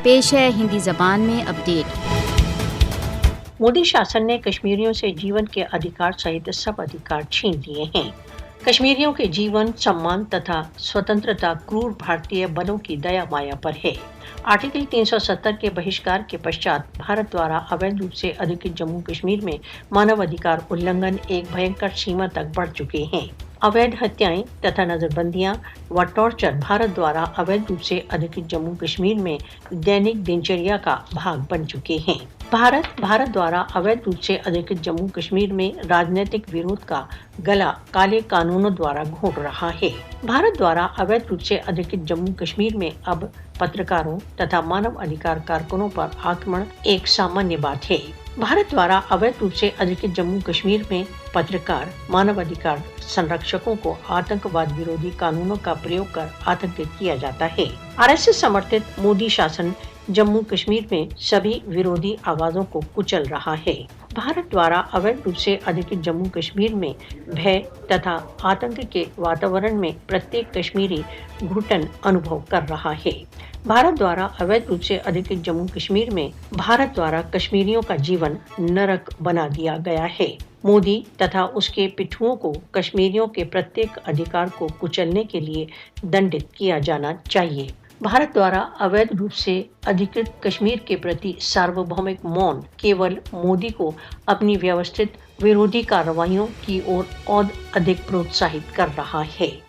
پیش ہے ہندی زبان میں اپڈیٹ۔ मोदी शासन ने कश्मीरियों से जीवन के अधिकार सहित सब अधिकार छीन लिए हैं। कश्मीरियों के जीवन, सम्मान तथा स्वतंत्रता क्रूर भारतीय बलों की दया माया पर है। आर्टिकल 370 के बहिष्कार के पश्चात भारत द्वारा अवैध रूप से अधिकृत जम्मू कश्मीर में मानवाधिकार उल्लंघन एक भयंकर सीमा तक बढ़ चुके हैं। अवैध हत्याएं तथा नजरबंदियां व टॉर्चर भारत द्वारा अवैध रूप से अधिकृत जम्मू कश्मीर में दैनिक दिनचर्या का भाग बन चुके हैं। भारत द्वारा अवैध रूप से अधिकृत जम्मू कश्मीर में राजनीतिक विरोध का गला काले कानूनों द्वारा घोंट रहा है। भारत द्वारा अवैध रूप से अधिकृत जम्मू कश्मीर में अब पत्रकारों तथा मानव अधिकार कारकुनों पर आक्रमण एक सामान्य बात है। भारत द्वारा अवैध रूप से अधिकृत जम्मू कश्मीर में पत्रकार, मानव अधिकार संरक्षकों को आतंकवाद विरोधी कानूनों का प्रयोग कर आतंकित किया जाता है। आरएसएस समर्थित मोदी शासन जम्मू कश्मीर में सभी विरोधी आवाजों को कुचल रहा है। भारत द्वारा अवैध रूप से अधिकृत जम्मू कश्मीर में भय तथा आतंक के वातावरण में प्रत्येक कश्मीरी घुटन अनुभव कर रहा है। भारत द्वारा अवैध रूप से अधिकृत जम्मू कश्मीर में भारत द्वारा कश्मीरियों का जीवन नरक बना दिया गया है। मोदी तथा उसके पिट्ठुओं को कश्मीरियों के प्रत्येक अधिकार को कुचलने के लिए दंडित किया जाना चाहिए। भारत द्वारा अवैध रूप से अधिकृत कश्मीर के प्रति सार्वभौमिक मौन केवल मोदी को अपनी व्यवस्थित विरोधी कार्रवाइयों की ओर और अधिक प्रोत्साहित कर रहा है।